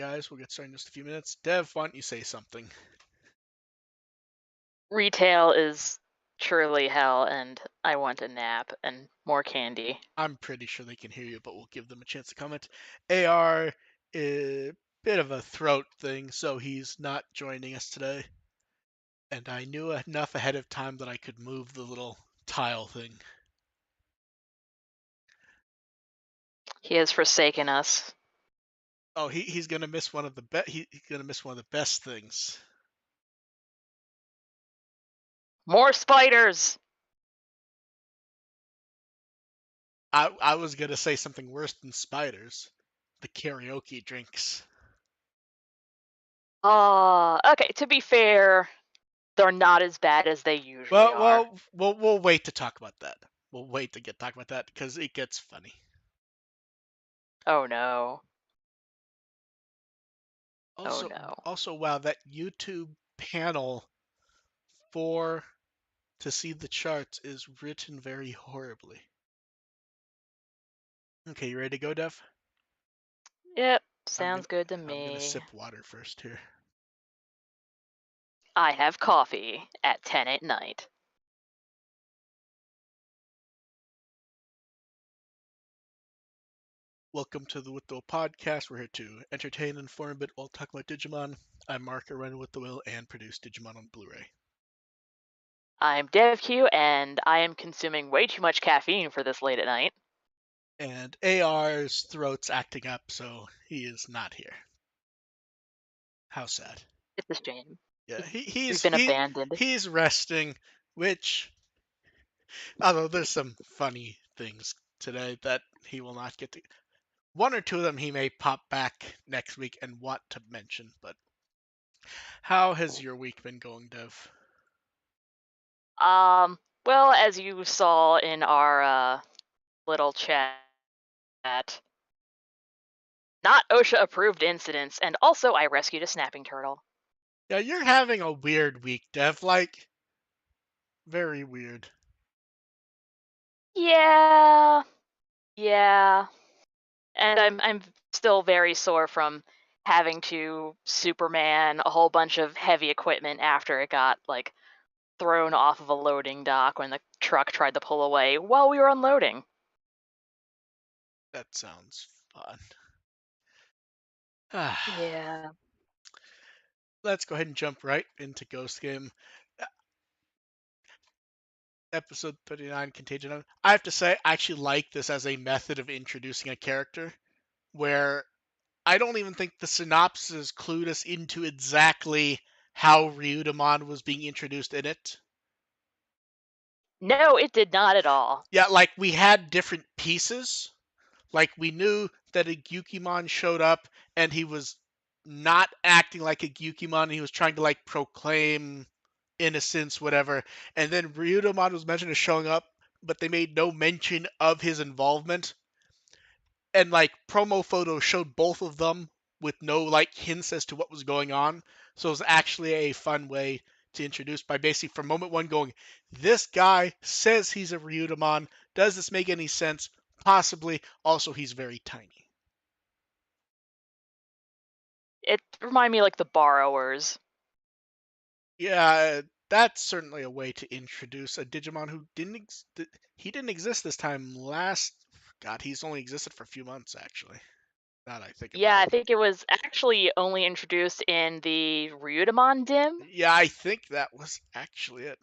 guys. We'll get started in just a few minutes. Dev, why don't you say something? Retail is truly hell, and I want a nap and more candy. I'm pretty sure they can hear you, but we'll give them a chance to comment. AR is a bit of a throat thing, so he's not joining us today. And I knew enough ahead of time that I could move the little tile thing. He has forsaken us. Oh, he's gonna miss one of the he's gonna miss one of the best things. More spiders! I was gonna say something worse than spiders. The karaoke drinks. Okay, to be fair, they're not as bad as they usually are. We'll wait to talk about that. We'll wait to talk about that because it gets funny. Oh no. Also, Oh no. also, wow, that YouTube panel for to see the charts is written very horribly. Okay, you ready to go, Dev? Yep, I'm sounds gonna good to I'm gonna me. sip water first here. I have coffee at 10 at night. Welcome to the With the Will podcast. We're here to entertain, inform a bit while talking about Digimon. I'm Mark, I run With the Will and produce Digimon on Blu-ray. I'm DevQ, and I am consuming way too much caffeine for this late at night. And AR's throat's acting up, so he is not here. How sad. It's a shame. Yeah, We've been abandoned. he's resting, which although there's some funny things today that he will not get to. One or two of them he may pop back next week and want to mention. But how has your week been going, Dev? Well, as you saw in our little chat, not OSHA approved incidents, and also I rescued a snapping turtle. Yeah, you're having a weird week, Dev. Like, very weird. Yeah, yeah. And I'm still very sore from having to Superman a whole bunch of heavy equipment after it got like thrown off of a loading dock when the truck tried to pull away while we were unloading. That sounds fun. Ah, Yeah. let's go ahead and jump right into Ghost Game. Episode 39, Contagion Island. I have to say, I actually like this as a method of introducing a character where I don't even think the synopsis clued us into exactly how Ryudamon was being introduced in it. No, it did not at all. Yeah, like we had different pieces. Like we knew that a Gyukimon showed up and he was not acting like a Gyukimon. He was trying to like proclaim innocence, whatever. And then Ryudamon was mentioned as showing up, but they made no mention of his involvement. And like promo photos showed both of them with no like hints as to what was going on. So it was actually a fun way to introduce by basically from moment one going, this guy says he's a Ryudamon. Does this make any sense? Possibly. Also, he's very tiny. It reminded me like the Borrowers. Yeah, that's certainly a way to introduce a Digimon who didn't exist this time last. God, he's only existed for a few months actually. Now that I think Yeah, about I it. think it was actually only introduced in the Ryudamon dim. Yeah, I think that was actually it.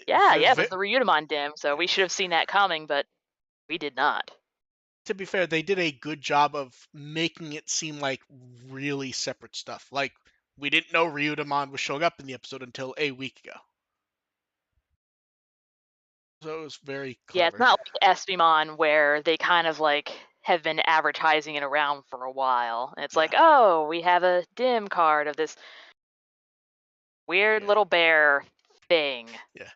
Yeah, it was the Ryudamon dim, so we should have seen that coming, but we did not. To be fair, they did a good job of making it seem like really separate stuff. Like we didn't know Ryudamon was showing up in the episode until a week ago. So it was very Yeah, it's clever. not like Espimon where they kind of like have been advertising it around for a while. It's Yeah. like, oh, we have a dim card of this weird Yeah. little bear thing. Yeah.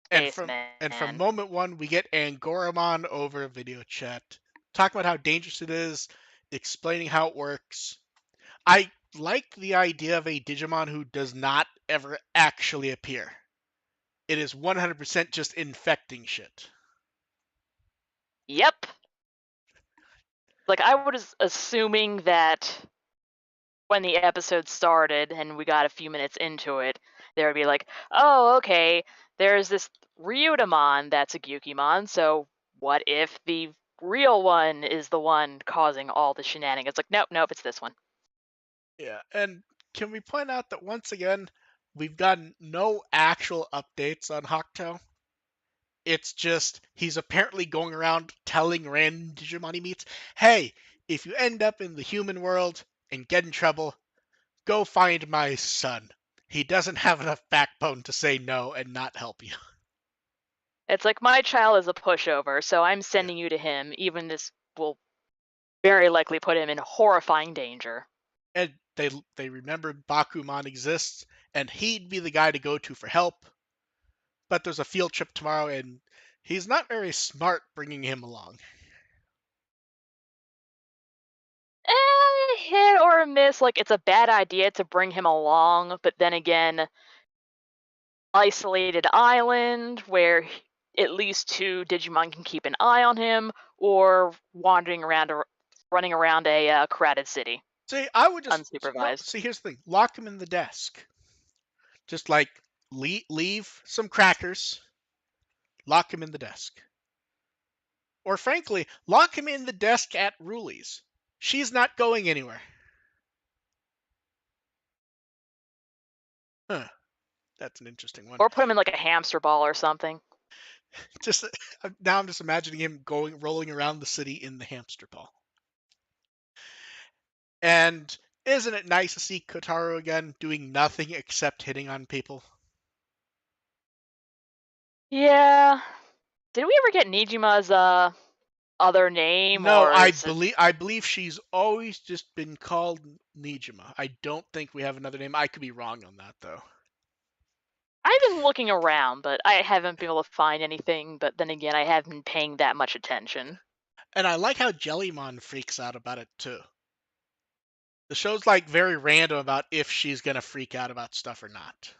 Spaceman. And from moment one, we get Angoramon over video chat, talking about how dangerous it is, explaining how it works. I like the idea of a Digimon who does not ever actually appear. It is 100% just infecting shit. Yep. Like I was assuming that when the episode started and we got a few minutes into it, there would be like, oh, okay, there's this Ryudamon that's a Gyukimon, so what if the real one is the one causing all the shenanigans? Like, nope, nope, it's this one. Yeah, and can we point out that once again, we've gotten no actual updates on Hakuto. It's just he's apparently going around telling random Digimon he meets, hey, if you end up in the human world and get in trouble, go find my son. He doesn't have enough backbone to say no and not help you. It's like my child is a pushover, so I'm Yeah. sending you to him. Even this will very likely put him in horrifying danger. And they remember Bakuman exists, and he'd be the guy to go to for help. But there's a field trip tomorrow, and he's not very smart bringing him along. Hit or miss. Like it's a bad idea to bring him along, but then again, isolated island where at least two Digimon can keep an eye on him, or wandering around or running around a crowded city See, I would just no. unsupervised. See, here's the thing: lock him in the desk. Just like leave some crackers, lock him in the desk. Or frankly, lock him in the desk at Ruli's. She's not going anywhere. Huh. That's an interesting one. Or put him in like a hamster ball or something. Just now, I'm just imagining him rolling around the city in the hamster ball. And isn't it nice to see Kotaro again doing nothing except hitting on people? Yeah. Did we ever get Nijima's other name, No, or is it? I believe she's always just been called Nijima. I don't think we have another name. I could be wrong on that though. I've been looking around, but I haven't been able to find anything. But then again, I haven't been paying that much attention. And I like how Jellymon freaks out about it too. The show's like very random about if she's gonna freak out about stuff or not.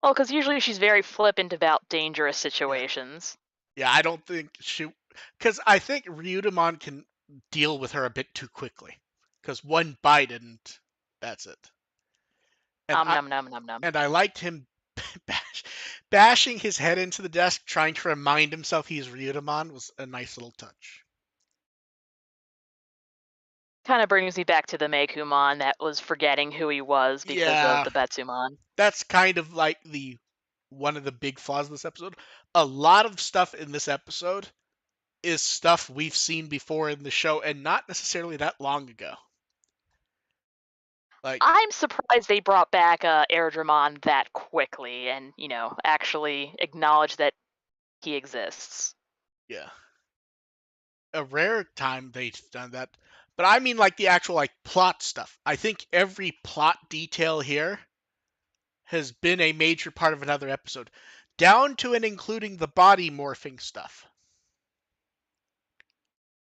Well, because usually she's very flippant about dangerous Yeah. situations. Yeah, I don't think she, because I think Ryudamon can deal with her a bit too quickly. Because one bite and that's it. And I Num num num num. and I liked him bashing his head into the desk, trying to remind himself he's Ryudamon was a nice little touch. Kind of brings me back to the Meikumon that was forgetting who he was because of Yeah, the Betsumon. that's kind of like the one of the big flaws of this episode. A lot of stuff in this episode is stuff we've seen before in the show and not necessarily that long ago. Like, I'm surprised they brought back Airdramon that quickly and, actually acknowledge that he exists. yeah, a rare time they've done that. But I mean, like the actual like plot stuff. I think every plot detail here has been a major part of another episode, down to and including the body morphing stuff.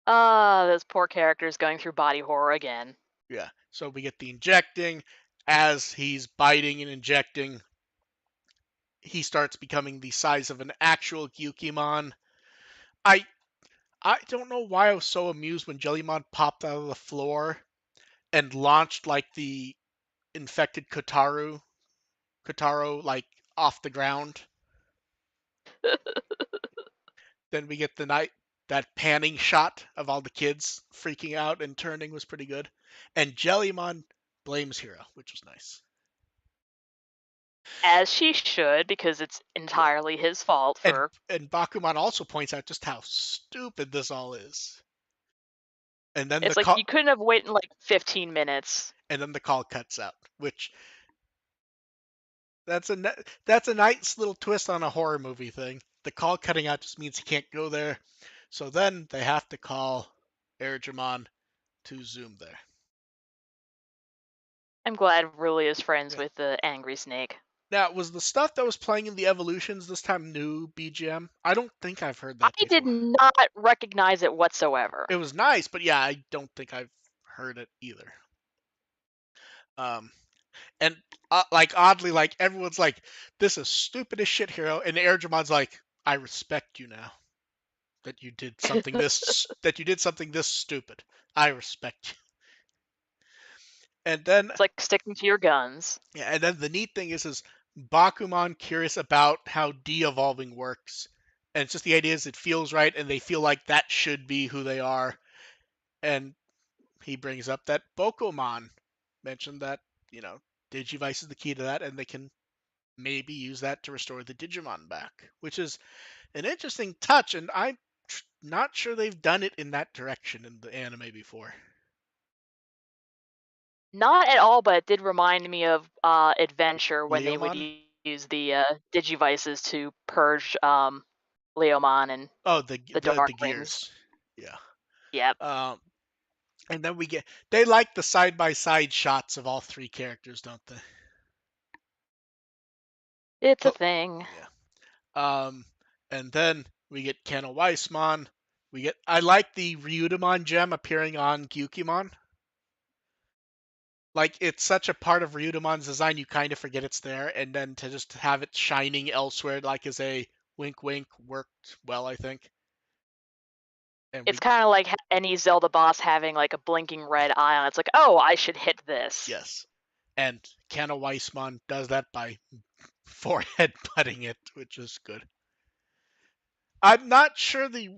Those poor characters going through body horror again. Yeah. So we get the injecting. As he's biting and injecting, he starts becoming the size of an actual Gyukimon. I I don't know why I was so amused when Jellymon popped out of the floor and launched like the infected Kotaro like off the ground. Then we get the night that panning shot of all the kids freaking out and turning was pretty good. And Jellymon blames Hero, which was nice. As she should, because it's Yeah. entirely his fault And for. and Bakuman also points out just how stupid this all is. And then the It's like call you couldn't have waited like 15 minutes. and then the call cuts out, which that's a nice little twist on a horror movie thing. The call cutting out just means he can't go there. So then they have to call Airjamon to zoom there. I'm glad Ruli is friends Yeah. with the angry snake. Now, was the stuff that was playing in the evolutions this time new BGM? I don't think I've heard I that did before. not recognize it whatsoever. It was nice, but yeah, I don't think I've heard it either. Um, and like oddly, like everyone's like, "This is stupid as shit, Hero," and Airjamon's like, "I respect you now. that you did something this stupid. I respect you. And then It's like sticking to your guns. yeah, and then the neat thing is Bakuman curious about how de-evolving works. And it's just the idea is it feels right and they feel like that should be who they are. And he brings up that Bokomon mentioned that, you know, Digivice is the key to that and they can maybe use that to restore the Digimon back, which is an interesting touch and I'm not sure they've done it in that direction in the anime before. Not at all, but it did remind me of Adventure when they would Leomon? use the Digivices to purge Leomon and Oh, the the Dark Rings. gears. Yeah. Yep, Um and then they like the side by side shots of all three characters, don't they? it's a Oh, thing. yeah. Um, and then we get Kenna Weissmon. I like the Ryudamon gem appearing on Gyukimon. Like it's such a part of Ryudamon's design, you kind of forget it's there, and then to just have it shining elsewhere, like as a wink, wink, worked well, I think. And It's we kind of like any Zelda boss having like a blinking red eye on it. It's like, oh, I should hit this. yes, and Kenna Weissmon does that by forehead putting it, which is good. I'm not sure the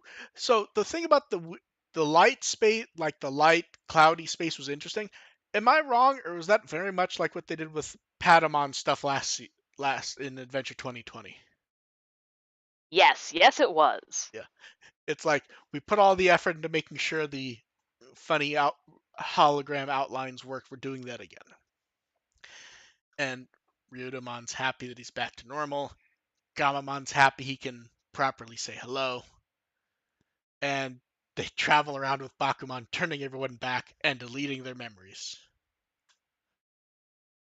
thing about the light space, like the light cloudy space, was interesting. Am I wrong, or was that very much like what they did with Patamon stuff last in Adventure 2020? Yes, yes, it was. Yeah, it's like we put all the effort into making sure the funny hologram outlines work. We're doing that again, and Ryudamon's happy that he's back to normal. Gamamon's happy he can properly say hello. And they travel around with Bakuman, turning everyone back and deleting their memories.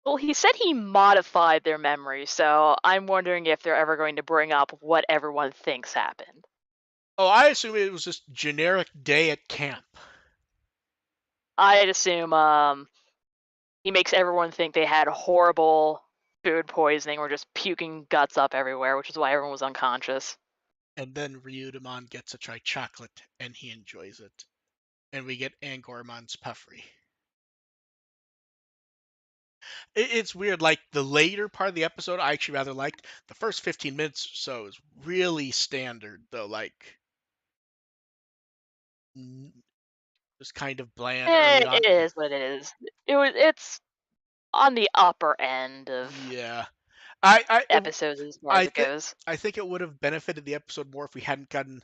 Well, he said he modified their memory, so I'm wondering if they're ever going to bring up what everyone thinks happened. Oh, I assume it was just generic day at camp. I'd assume he makes everyone think they had horrible food poisoning or just puking guts up everywhere, which is why everyone was unconscious. And then Ryudamon gets to try chocolate, and he enjoys it. And we get Angormon's puffery. It's weird, like, the later part of the episode I actually rather liked. The first 15 minutes or so is really standard, though, like, just kind of bland early on. It is what it is. It's on the upper end of Yeah. I episodes as far as I it think goes. I think it would have benefited the episode more if we hadn't gotten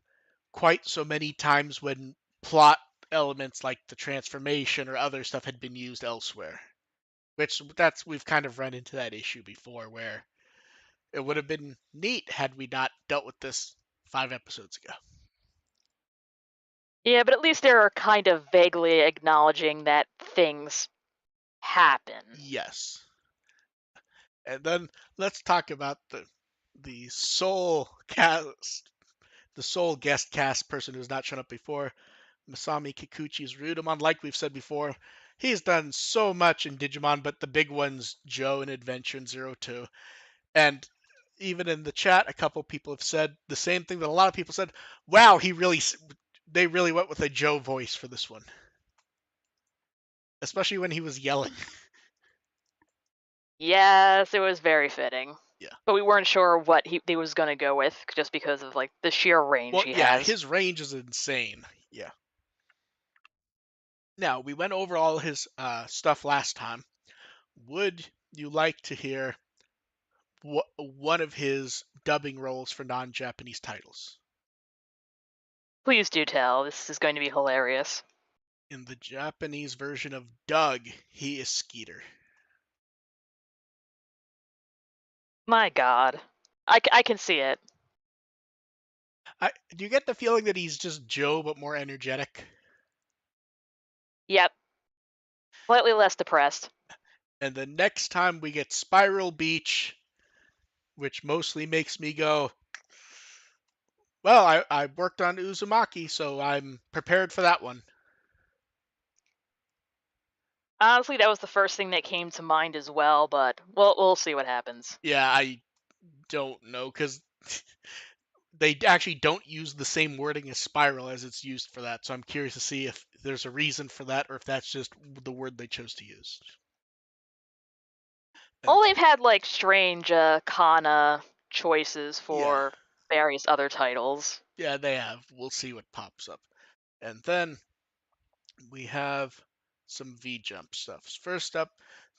quite so many times when plot elements like the transformation or other stuff had been used elsewhere. Which that's we've kind of run into that issue before where it would have been neat had we not dealt with this 5 episodes ago. Yeah, but at least they're kind of vaguely acknowledging that things happen. Yes. And then let's talk about the sole cast the sole guest cast person who's not shown up before, Masami Kikuchi's Ryudamon. Like we've said before, he's done so much in Digimon, but the big one's Joe in Adventure in Zero Two. And even in the chat, a couple people have said the same thing that a lot of people said. Wow, they really went with a Joe voice for this one, especially when he was yelling. Yes, it was very fitting. Yeah. But we weren't sure what he was going to go with just because of like the sheer range Well, he yeah, has. his range is insane. Yeah. Now we went over all his stuff last time. Would you like to hear one of his dubbing roles for non-Japanese titles? Please do tell. This is going to be hilarious. In the Japanese version of Doug, he is Skeeter. My god. I can see it. Do you get the feeling that he's just Joe but more energetic? Yep. Slightly less depressed. And the next time we get Spiral Beach, which mostly makes me go, well, I worked on Uzumaki, so I'm prepared for that one. Honestly, that was the first thing that came to mind as well, but we'll see what happens. Yeah, I don't know, because they actually don't use the same wording as spiral as it's used for that. So I'm curious to see if there's a reason for that or if that's just the word they chose to use. And Well, they've had like strange kana choices yeah, for various other titles. yeah, they have. We'll see what pops up. And then we have some V Jump stuff. First up,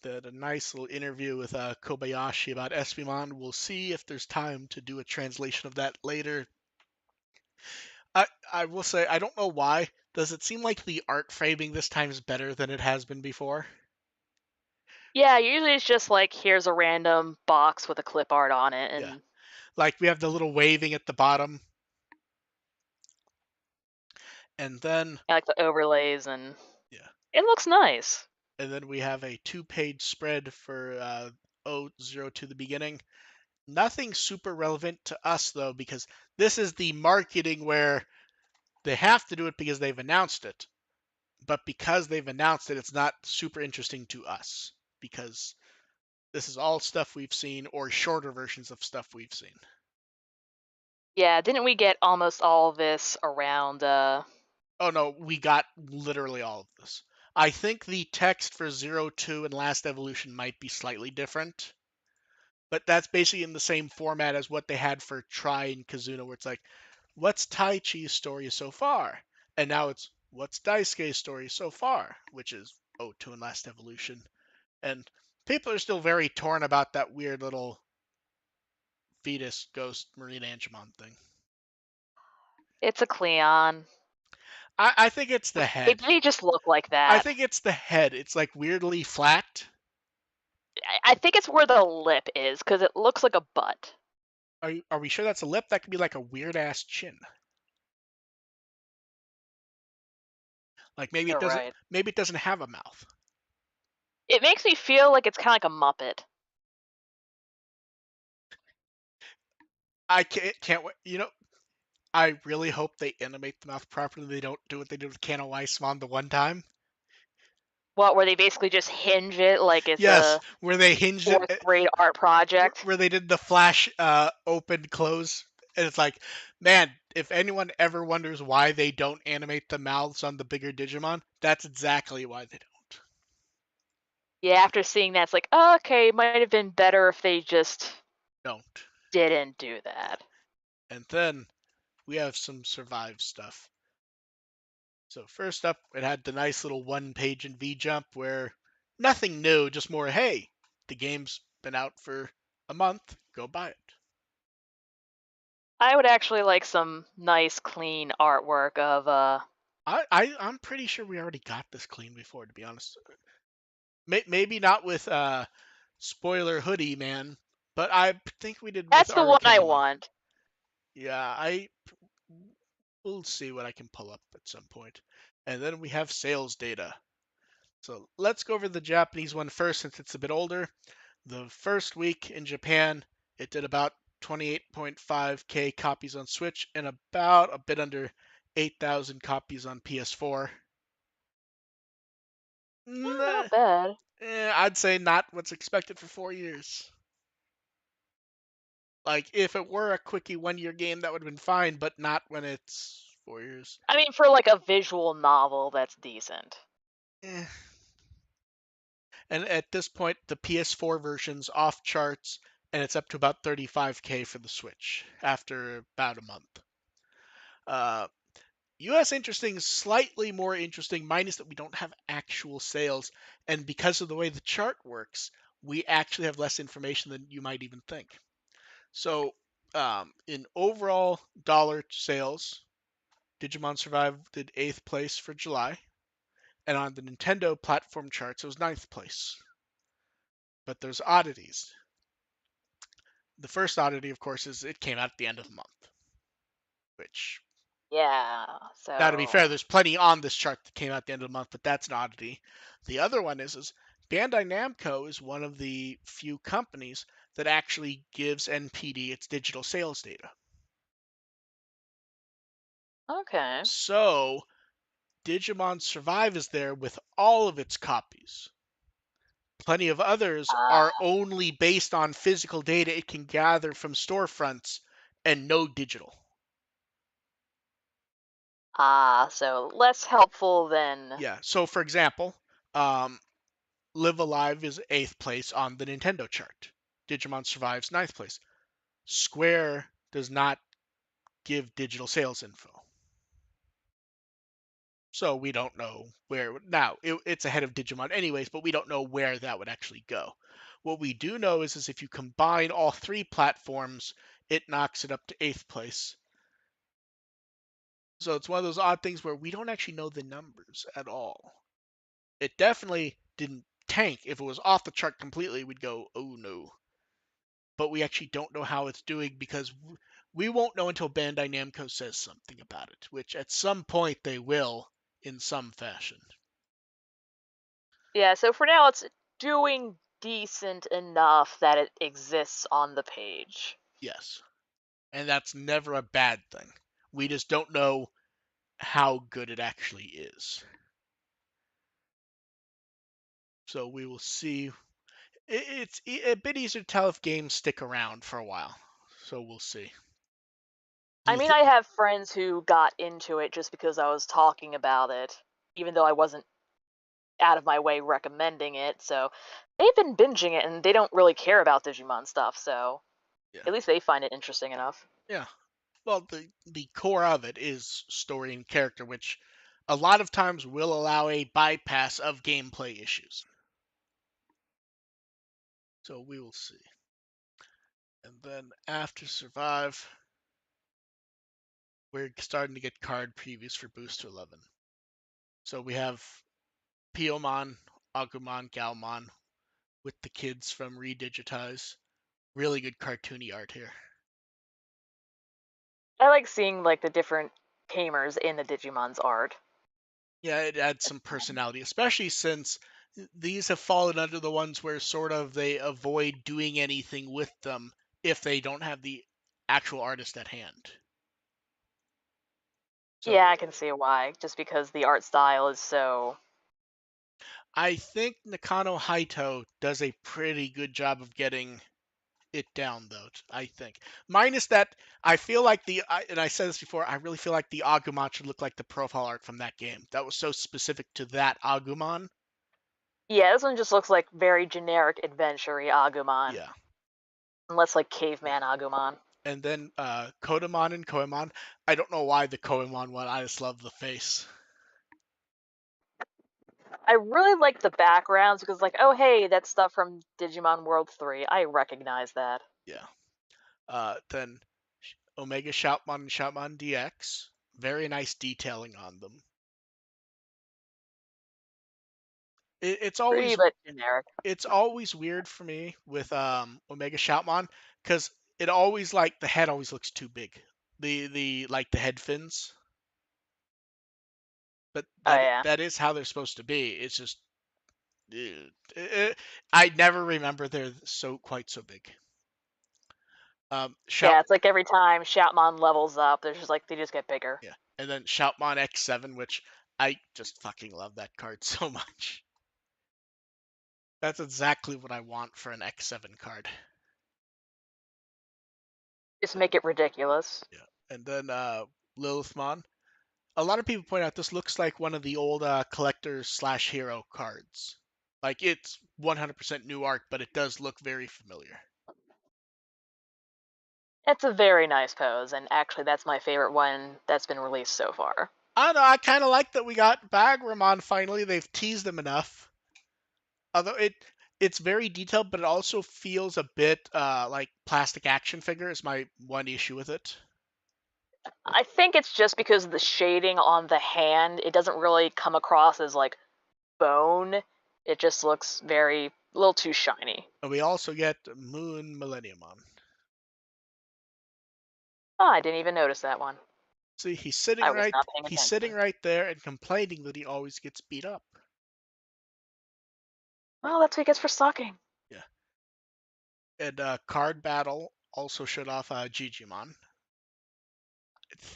a nice little interview with Kobayashi about Espimon. We'll see if there's time to do a translation of that later. I will say I don't know why. Does it seem like the art framing this time is better than it has been before? Yeah, usually it's just like here's a random box with a clip art on it, Yeah, and like we have the little waving at the bottom, and then I like the overlays, and yeah, it looks nice. and then we have a two-page spread for O0 to the beginning. Nothing super relevant to us though, because this is the marketing where they have to do it because they've announced it. But because they've announced it, it's not super interesting to us because this is all stuff we've seen or shorter versions of stuff we've seen. Yeah, didn't we get almost all of this around Oh no, we got literally all of this. I think the text for 02 and Last Evolution might be slightly different, but that's basically in the same format as what they had for Try and Kazuna, where it's like, what's Tai Chi's story so far? And now it's, what's Daisuke's story so far? Which is 02 and Last Evolution. And people are still very torn about that weird little fetus ghost Marine Angemon thing. it's a Cleon. I think it's the They, head. they just look like I that. think it's the head. It's like weirdly flat. I think it's where the lip is because it looks like a butt. Are we sure that's a lip? That could be like a weird ass chin. Like You're right. maybe it doesn't have a mouth. It makes me feel like it's kind of like a Muppet. I can't wait. I really hope they animate the mouth properly. They don't do what they did with Cano Weissman the one time. What, where they basically just hinge it like it's Yes, a where they hinged it, fourth grade art project? where they did the flash open close, and it's like, man, if anyone ever wonders why they don't animate the mouths on the bigger Digimon, that's exactly why they don't. Yeah, after seeing that, it's like, oh, okay, might have been better if they just Don't. didn't do that. And then we have some Survive stuff. So first up, it had the nice little one page in V Jump where nothing new, just more, hey, the game's been out for a month, go buy it. I would actually like some nice, clean artwork of I'm pretty sure we already got this clean before, to be honest. Maybe not with spoiler hoodie man, but I think we did with That's the one I Arukenimon. want. Yeah, I we'll see what I can pull up at some point. And then we have sales data. So let's go over the Japanese one first since it's a bit older. The first week in Japan, it did about 28.5k copies on Switch and about a bit under 8,000 copies on PS4. Not bad. I'd say not what's expected for 4 years. Like, if it were a quickie 1 year game, that would have been fine, but not when it's 4 years. I mean, for like a visual novel, that's decent. Eh. And at this point, the PS4 version's off charts, and it's up to about 35k for the Switch after about a month. Uh, US interesting, slightly more interesting, minus that we don't have actual sales, and because of the way the chart works, we actually have less information than you might even think. So, in overall dollar sales, Digimon Survive did 8th place for July, and on the Nintendo platform charts, it was 9th place. But there's oddities. The first oddity, of course, is it came out at the end of the month, which, Yeah, now to be fair, so there's plenty on this chart that came out at the end of the month, but that's an oddity. The other one is Bandai Namco is one of the few companies that actually gives NPD its digital sales data. okay. So Digimon Survive is there with all of its copies. Plenty of others are only based on physical data it can gather from storefronts and no digital. Ah, so less helpful than. Yeah. So for example, um, Live Alive is 8th place on the Nintendo chart. Digimon Survive's 9th place. Square does not give digital sales info. So we don't know where. Now, it's ahead of Digimon anyways, but we don't know where that would actually go. What we do know is if you combine all three platforms, it knocks it up to 8th place. So it's one of those odd things where we don't actually know the numbers at all. It definitely didn't tank. If it was off the chart completely, we'd go, oh no. But we actually don't know how it's doing because we won't know until Bandai Namco says something about it, which at some point they will in some fashion. Yeah, so for now it's doing decent enough that it exists on the page. Yes. And that's never a bad thing. We just don't know how good it actually is. So we will see. It's a bit easier to tell if games stick around for a while. So we'll see. Do I you mean, think? I have friends who got into it just because I was talking about it, even though I wasn't out of my way recommending it. So they've been binging it and they don't really care about Digimon stuff. So Yeah. at least they find it interesting enough. Yeah. Well, the core of it is story and character, which a lot of times will allow a bypass of gameplay issues. So we will see. And then after Survive, we're starting to get card previews for Booster 11. So we have Piomon, Agumon, Galmon with the kids from Redigitize. Really good cartoony art here. I like seeing like the different tamers in the Digimon's art. Yeah, it adds some personality, especially since these have fallen under the ones where sort of they avoid doing anything with them if they don't have the actual artist at hand. Yeah, So I can see why. Just because the art style is so. I think Nakano Haito does a pretty good job of getting it down, though. I think, minus that, I feel like and I said this before. I really feel like the Agumon should look like the profile art from that game. That was so specific to that Agumon. Yeah, this one just looks like very generic adventure Agumon. Yeah, Unless like yeah. caveman Agumon. And then Kodamon and Koemon. I don't know why the Koemon one. I just love the face. I really like the backgrounds because, like, oh hey, that's stuff from Digimon World 3. I recognize that. Yeah. Then Omega Shoutmon and Shoutmon DX. Very nice detailing on them. It's Pretty always but generic. weird for me with Omega Shoutmon because it always like the head always looks too big. The like the head fins, but Oh yeah. that is how they're supposed to be. It's just I never remember they're quite so big. Shout Yeah, it's like every time Shoutmon levels up, there's just like they just get bigger. Yeah, and then Shoutmon X7, which I just fucking love that card so much. That's exactly what I want for an X7 card. Just make it ridiculous. Yeah, and then Lilithmon. A lot of people point out this looks like one of the old collector slash hero cards. Like it's 100% new art, but it does look very familiar. It's a very nice pose, and actually that's my favorite one that's been released so far. I don't know. I kind of like that we got Bagramon finally. They've teased them enough. Although it's very detailed, but it also feels a bit like plastic action figure. Is my one issue with it. I think it's just because of the shading on the hand, it doesn't really come across as like bone. It just looks very a little too shiny. And we also get Moon Millenniumon. Oh, I didn't even notice that one. See, I was not paying he's sitting attention. right there and complaining that he always gets beat up. Well, that's what he gets for sucking. Yeah. And Card Battle also showed off Gigimon.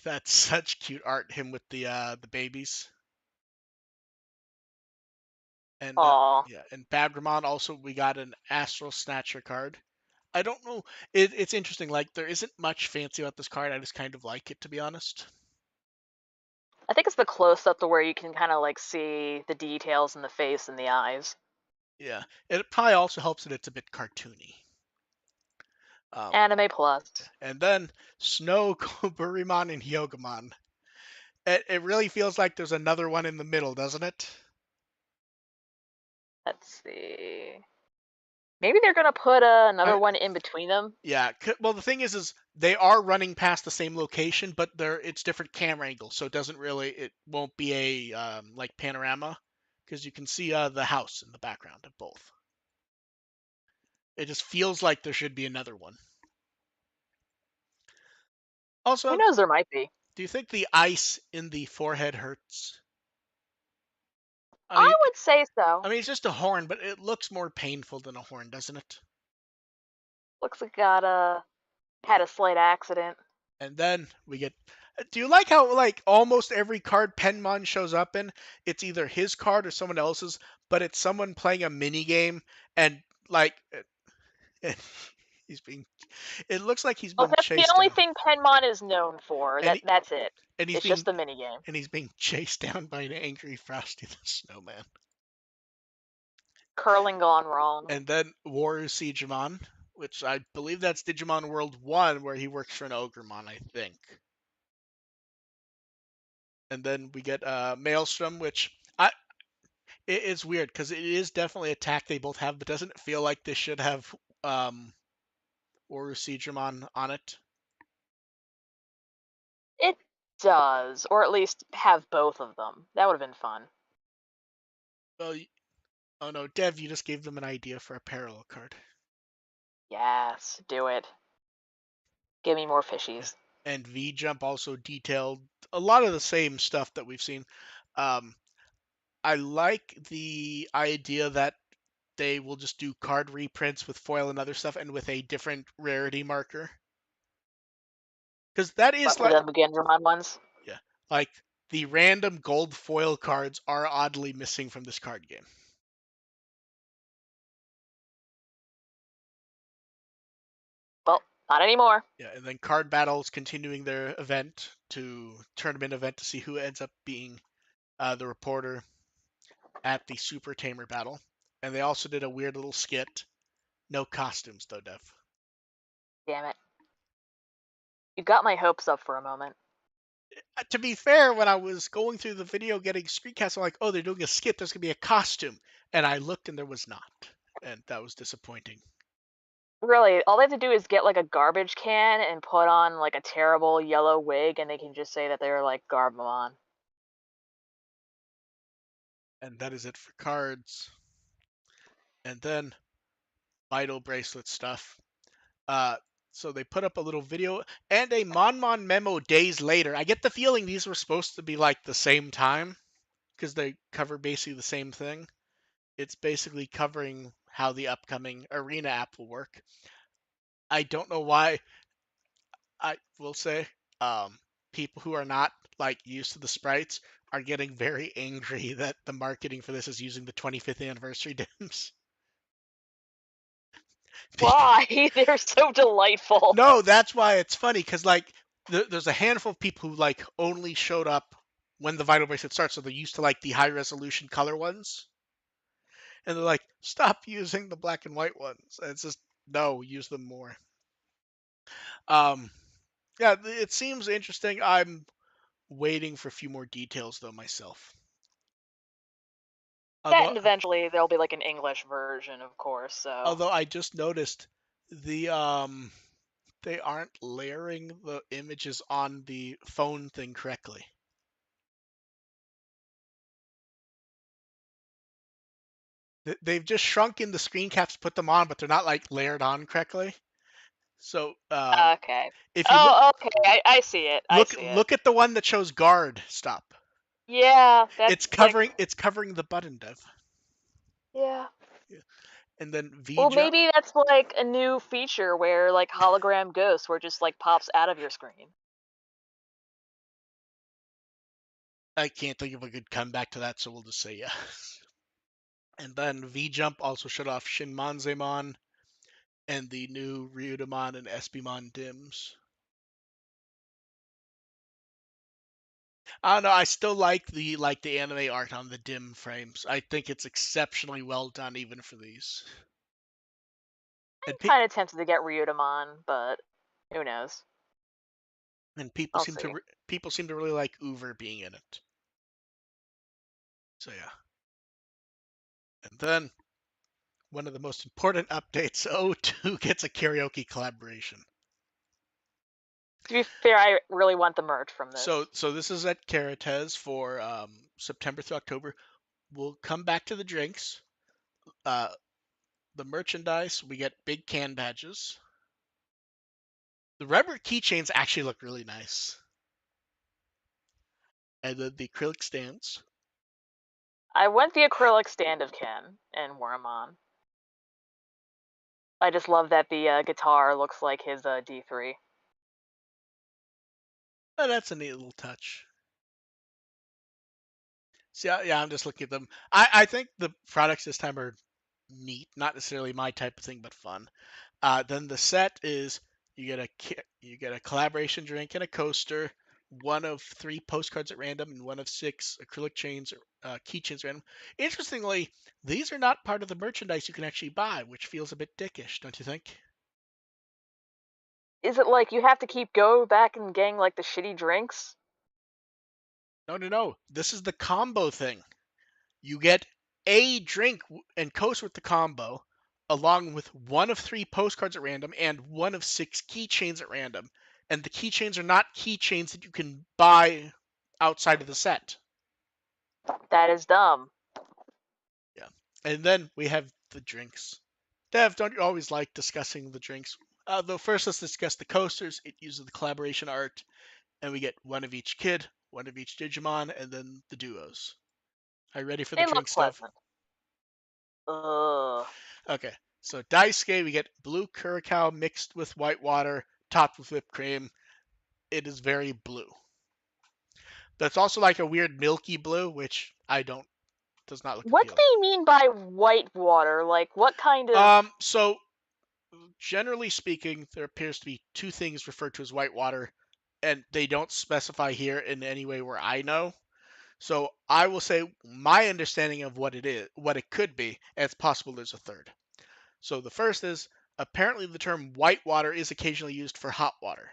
That's such cute art. Him with the babies. And Aw. yeah, and Badramon also we got an Astral Snatcher card. I don't know. It's interesting. Like there isn't much fancy about this card. I just kind of like it to be honest. I think it's the close up to where you can kind of like see the details in the face and the eyes. Yeah, it probably also helps that it's a bit cartoony. Um, Anime Plus. and then Snow, Koburimon, and Hyogomon. It really feels like there's another one in the middle, doesn't it? Let's see. Maybe they're gonna put another I, one in between them. yeah. Well, the thing is they are running past the same location, but it's different camera angles, so it won't be a like panorama, because you can see the house in the background of both. It just feels like there should be another one. Who Also, knows? There might be. do you think the ice in the forehead hurts? I I mean, would say so. it's just a horn, but it looks more painful than a horn, doesn't it? Looks like got Yeah. had a slight accident. And then we get. Do you like how like almost every card Penmon shows up in, it's either his card or someone else's, but it's someone playing a mini game and like he's being. It looks like he's Oh, being that's the chased only down, thing Penmon is known for. and That's it. and he's It's just being the minigame. chased down by an angry Frosty the Snowman. Curling gone wrong. And then Waru Siegemon, which I believe that's Digimon World 1, where he works for an Ogremon, I think. And then we get Maelstrom, which it is weird because it is definitely a attack they both have, but doesn't it feel like they should have um, Waru Siegemon on it? It does, or at least have both of them. That would have been fun. Well, oh no, Dev, you just gave them an idea for a parallel card. Yes, do it. Give me more Yeah. fishies. And V Jump also detailed a lot of the same stuff that we've seen. Um, I like the idea that they will just do card reprints with foil and other stuff and with a different rarity marker. Because that is But for like, the Mugendramon ones, yeah, like the random gold foil cards are oddly missing from this card game. well, not anymore. Yeah, and then card battles continuing their tournament event to see who ends up being the reporter at the Super Tamer battle. And they also did a weird little skit. No costumes though, Dev. Damn it. You got my hopes up for a moment. To be fair, when I was going through the video getting screencasts, I'm like, oh, they're doing a skit. There's gonna be a costume, and I looked and there was not, and that was disappointing. Really, all they have to do is get like a garbage can and put on like a terrible yellow wig, and they can just say that they're like Garbamon. And that is it for cards. And then Vital Bracelet stuff. Uh, so they put up a little video and a Monmon memo days later. I get the feeling these were supposed to be like the same time because they cover basically the same thing. It's basically covering how the upcoming Arena app will work. I don't know why. I will say, people who are not like used to the sprites are getting very angry that the marketing for this is using the 25th anniversary dims. Why? They're so delightful. No, that's why it's funny because like there's a handful of people who like only showed up when the Vital Bracelet starts, so they're used to like the high resolution color ones, and they're like, stop using the black and white ones. And it's just no, use them more. Um, yeah, it seems interesting. I'm waiting for a few more details though myself. That Although and eventually there'll be like an English version, of course. So I just noticed the they aren't layering the images on the phone thing correctly. They've just shrunk in the screen caps, put them on, but they're not like layered on correctly. So okay. if you Oh, okay. I see it. I see it. look at the one that shows guard stop. Yeah, that's like It's covering the button, Dev. yeah. Yeah. And then V Well, jump. maybe that's like a new feature where like hologram ghosts where it just like pops out of your screen. I can't think of a good comeback to that, so we'll just say yeah. And then V jump also showed off Shinmanzemon and the new Ryudamon and Espimon dims. I don't know. I still like the anime art on the dim frames. I think it's exceptionally well done, even for these. I'm And kind of tempted to get Ryudamon, but who knows? people I'll seem to see. people seem to really like Uber being in it. So yeah. And then one of the most important updates: O2 gets a karaoke collaboration. To be fair, I really want the merch from So this. so this is at Carates for September through October. We'll come back to the drinks. Uh, the merchandise, we get big can badges. The rubber keychains actually look really nice. And then the acrylic stands. I want the acrylic stand of Ken and Wormon. I just love that the guitar looks like his D3. Oh, that's a neat little touch. See, yeah, I'm just looking at them. I think the products this time are neat, not necessarily my type of thing, but fun. Then the set is you get a collaboration drink and a coaster, one of 3 postcards at random, and one of 6 acrylic keychains random. Interestingly, these are not part of the merchandise you can actually buy, which feels a bit dickish, don't you think? Is it like you have to keep go back and getting like the shitty drinks? No, no, no. This is the combo thing. You get a drink and coaster with the combo, along with one of 3 postcards at random and one of 6 keychains at random. And the keychains are not keychains that you can buy outside of the set. That is dumb. Yeah. And then we have the drinks. Dev, don't you always like discussing the drinks? Though first, let's discuss the coasters. It uses the collaboration art, and we get one of each kid, one of each Digimon, and then the duos. Are you ready for the They look drink stuff? pleasant. Ugh. Okay, so Daisuke, we get blue curacao mixed with white water, topped with whipped cream. It is very blue. That's also like a weird milky blue, which I don't does not look What do appealing. they mean by white water? Like, what kind of. So generally speaking, there appears to be 2 things referred to as white water, and they don't specify here in any way where I know. So I will say my understanding of what it is, what it could be, and it's possible there's a third. So the first is apparently the term white water is occasionally used for hot water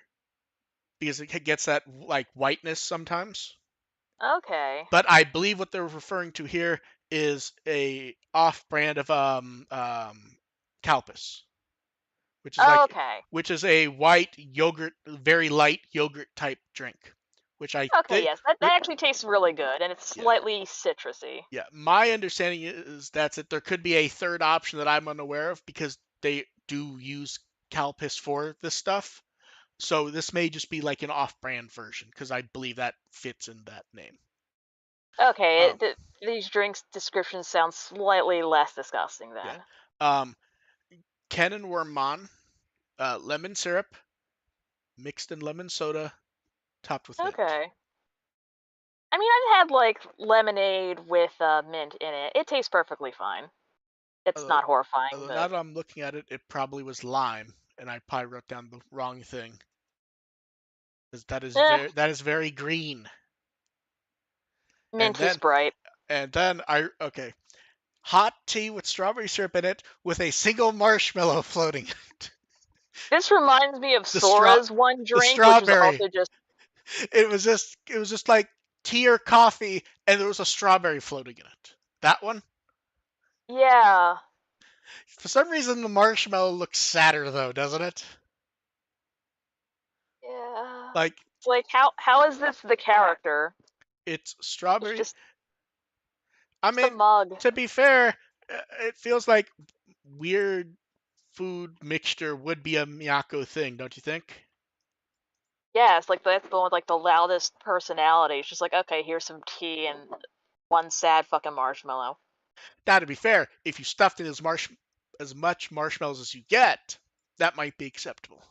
because it gets that like whiteness sometimes. Okay. But I believe what they're referring to here is a off brand of Calpis, which is like Okay. which is a white yogurt, very light yogurt type drink, which I Okay, think, yes. That actually tastes really good, and it's yeah, slightly citrusy. yeah. My understanding is that's it. There could be a third option that I'm unaware of because they do use Calpis for this stuff. So this may just be like an off-brand version because I believe that fits in that name. Okay, Um, these drinks descriptions sound slightly less disgusting yeah. then. Um, Ken and Wormmon, lemon syrup mixed in lemon soda, topped with mint. Okay. I mean, I've had like lemonade with mint in it. It tastes perfectly fine. It's Although, not horrifying, although now but that I'm looking at it, it probably was lime, and I probably wrote down the wrong thing because eh, that is very green. And mint is then bright. I okay, hot tea with strawberry syrup in it with a single marshmallow floating. This reminds me of the straw Sora's one the drink, which was strawberry. also just It was just like tea or coffee, and there was a strawberry floating in it. That one. yeah, For some reason, the marshmallow looks sadder though, doesn't it? yeah. Like It's like how is this the character? it's It's strawberry. I just a mean, mug. to be fair, it feels like weird food mixture would be a Miyako thing, don't you think? Yeah, it's like that's the one with like the loudest personality. It's just like, okay, here's some tea and one sad fucking marshmallow. Now, to be fair, if you stuffed in as much marshmallows as you get, that might be acceptable.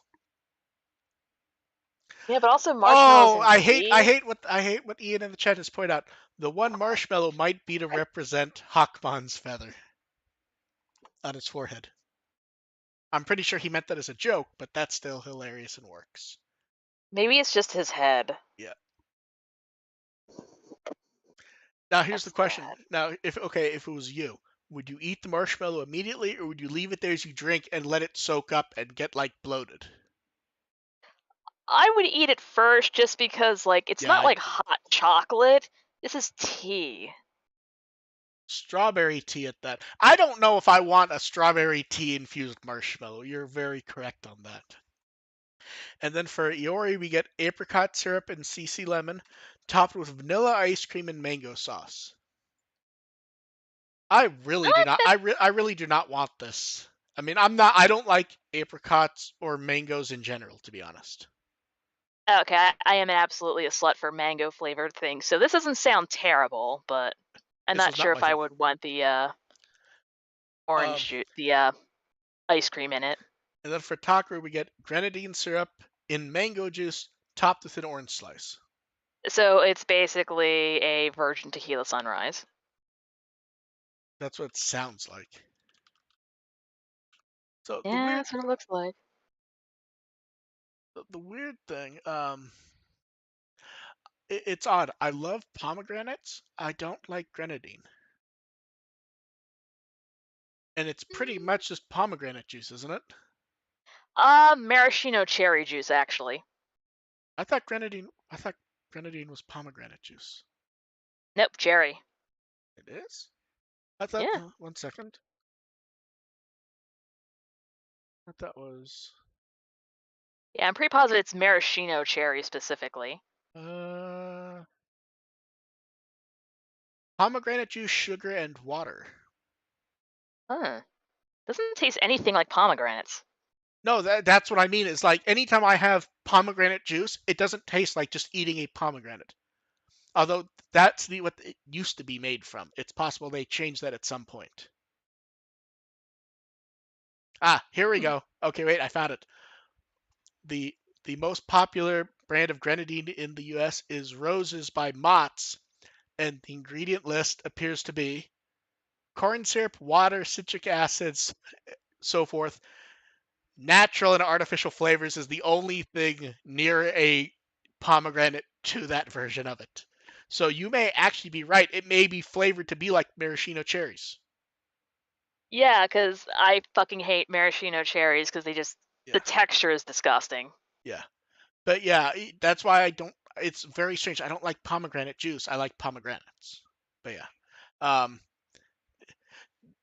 Yeah, but also marshmallows Oh, and tea. I hate what Ian in the chat has pointed out. The one marshmallow might be to represent Hakmon's feather on his forehead. I'm pretty sure he meant that as a joke, but that's still hilarious and works. Maybe it's just his head. Yeah. Now here's the That's question. bad. Now, if it was you, would you eat the marshmallow immediately, or would you leave it there as you drink and let it soak up and get like bloated? I would eat it first just because, like, it's Yeah, not like hot chocolate. This is tea. strawberry tea at that. I don't know if I want a strawberry tea infused marshmallow. You're very correct on that. And then for Iori, we get apricot syrup and CC lemon, topped with vanilla ice cream and mango sauce. I really do What? not. I really do not want this. I mean, I'm not. I don't like apricots or mangoes in general, to be honest. Okay, I am absolutely a slut for mango flavored things, so this doesn't sound terrible, but I'm This not was not sure my if I thing. would want the Um, orange juice, the ice cream in it. and then for taco, we get grenadine syrup in mango juice, topped with an orange slice. So it's basically a virgin tequila sunrise. That's what it sounds like. So Yeah, that's what it looks like. the weird thing, it's odd. I love pomegranates. I don't like grenadine, and it's pretty Mm. much just pomegranate juice, isn't it? Maraschino cherry juice, actually. I thought grenadine was pomegranate juice. Nope, cherry. It is. I thought. Yeah. One second. I thought that was. Yeah, I'm pretty positive it's maraschino cherry specifically. Uh, pomegranate juice, sugar, and water. Huh. Doesn't taste anything like pomegranates. No, that's what I mean. It's like anytime I have pomegranate juice, it doesn't taste like just eating a pomegranate. Although that's what it used to be made from. It's possible they changed that at some point. Ah, here we Hmm. go. Okay, wait, I found it. The the most popular brand of grenadine in the US is Roses by Mott's, and the ingredient list appears to be corn syrup, water, citric acids, so forth. Natural and artificial flavors is the only thing near a pomegranate to that version of it. So you may actually be right. It may be flavored to be like maraschino cherries. Yeah, because I fucking hate maraschino cherries because the Yeah, texture is disgusting. yeah. But yeah, that's why I don't. It's very strange. I don't like pomegranate juice. I like pomegranates. But yeah, um,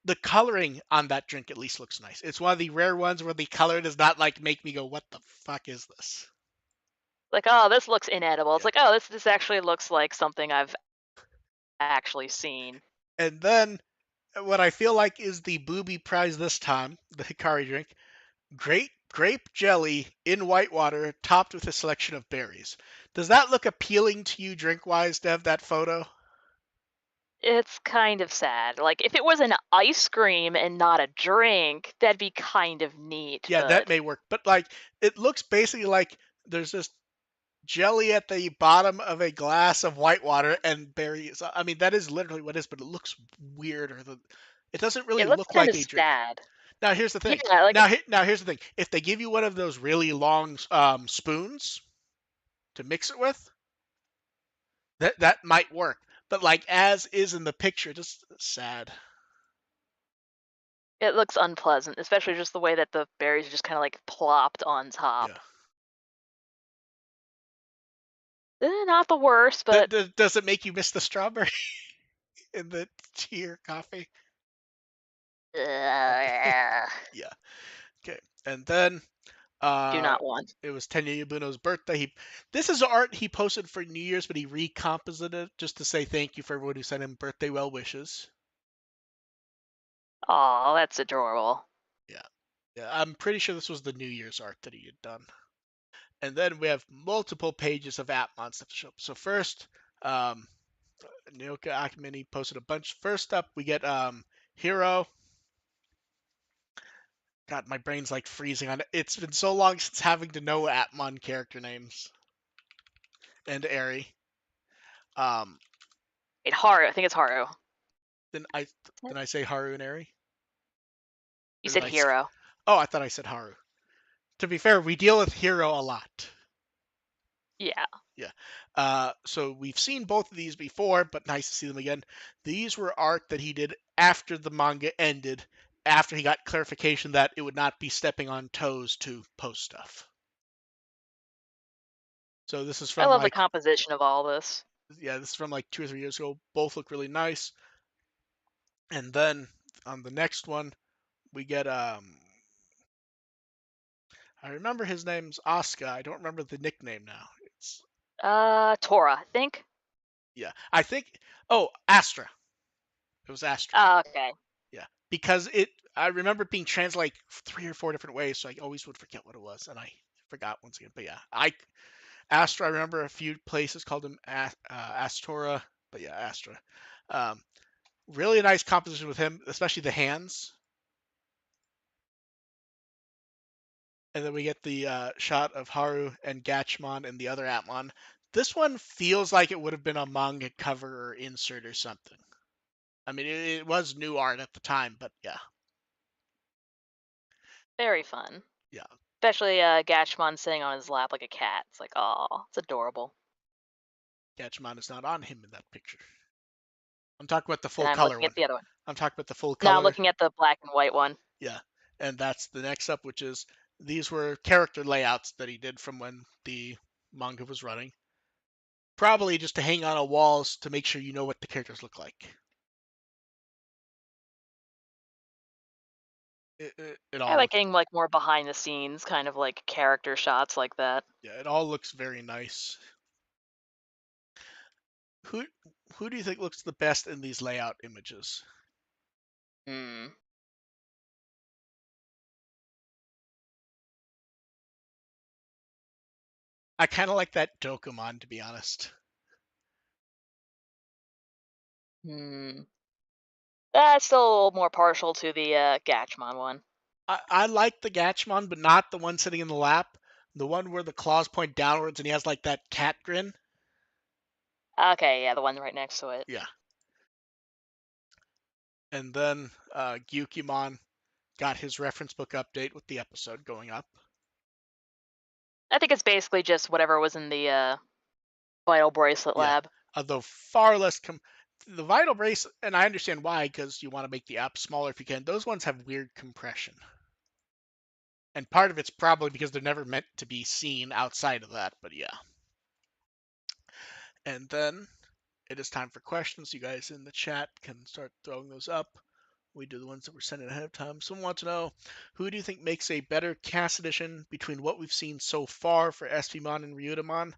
the coloring on that drink at least looks nice. It's one of the rare ones where the color does not like make me go, "What the fuck is this?" Like, oh, this looks inedible. It's Yeah. like, oh, this actually looks like something I've actually seen. And then what I feel like is the booby prize this time, the Hikari drink, grape jelly in white water topped with a selection of berries. Does that look appealing to you drink wise to have that photo? It's kind of sad. Like, if it was an ice cream and not a drink, that'd be kind of neat, Yeah, that but may work. But like it looks basically like there's this jelly at the bottom of a glass of white water and berries. I mean, that is literally what it is, but it looks weirder than it doesn't really it looks look kind like of a drink. sad. Now here's the Yeah, thing. like, Now here's the thing. If they give you one of those really long spoons to mix it with, that might work. But like as is in the picture, just sad. it looks unpleasant, especially just the way that the berries are just kind of like plopped on Yeah. top. Not the worst, but Does it make you miss the strawberry in the tea or coffee? Okay. uh, Yeah. Okay. And then do uh not want. it was Tenya Yabuno's birthday. This is art he posted for New Year's, but he recomposited it just to say thank you for everyone who sent him birthday well wishes. Oh, that's adorable. Yeah. Yeah. I'm pretty sure this was the New Year's art that he had done. And then we have multiple pages of Appmon stuff to show up. So first, um, Naoka Akimini posted a bunch. First up, we get Hero. God, my brain's like freezing on it. It's been so long since having to know Appmon character names and Eri. Um, Wait, Haru. I think it's Haru. then I then I say Haru and Eri, You or did said I say? hero. Oh, I thought I said Haru. To be fair, we deal with Hero a lot. Yeah. Yeah. So we've seen both of these before, but nice to see them again. These were art that he did after the manga ended, after he got clarification that it would not be stepping on toes to post stuff. So this is I from love the like, composition of all this. yeah, this is from like 2 or 3 years ago. Both look really nice. And then on the next one, we get I remember his name's Asuka. I don't remember the nickname now. It's Tora, I think. yeah. I think Astra. It was Astra. Oh, okay. Yeah. Because I remember it being translated like 3 or 4 different ways, so I always would forget what it was, and I forgot once again. But yeah, Astra. I remember a few places called him Astora, but yeah, Astra. Um, really nice composition with him, especially the hands. And then we get the shot of Haru and Gatchmon and the other Appmon. This one feels like it would have been a manga cover or insert or something. I mean, it was new art at the time, but yeah, Very fun. yeah. Especially Gatchmon sitting on his lap like a cat. It's like, oh, it's adorable. Gatchmon is not on him in that picture. I'm talking about the And full I'm color looking at one. the other one. I'm talking about the full Now I'm color. looking at the black and white one. Yeah, and that's the next up, which is these were character layouts that he did from when the manga was running. Probably just to hang on a walls to make sure you know what the characters look like. It I all like looks getting like more behind the scenes kind of like character shots like that. yeah, it all looks very nice. Who who do you think looks the best in these layout images? Hmm. I kind of like that Dokemon, to be honest. Hmm. That's still a little more partial to the Gatchmon one. I like the Gatchmon, but not the one sitting in the lap. The one where the claws point downwards and he has like that cat grin. Okay, yeah, the one right next to it. Yeah. And then Gyukimon got his reference book update with the episode going up. I think it's basically just whatever was in the Vital Bracelet Yeah. lab. Although far less the Vital Bracelet, and I understand why, because you want to make the app smaller if you can. Those ones have weird compression. And part of it's probably because they're never meant to be seen outside of that, but yeah. And then it is time for questions. You guys in the chat can start throwing those up. We do the ones that were sent in ahead of time. Someone wants to know, who do you think makes a better cast addition between what we've seen so far for SPMon and Ryudamon?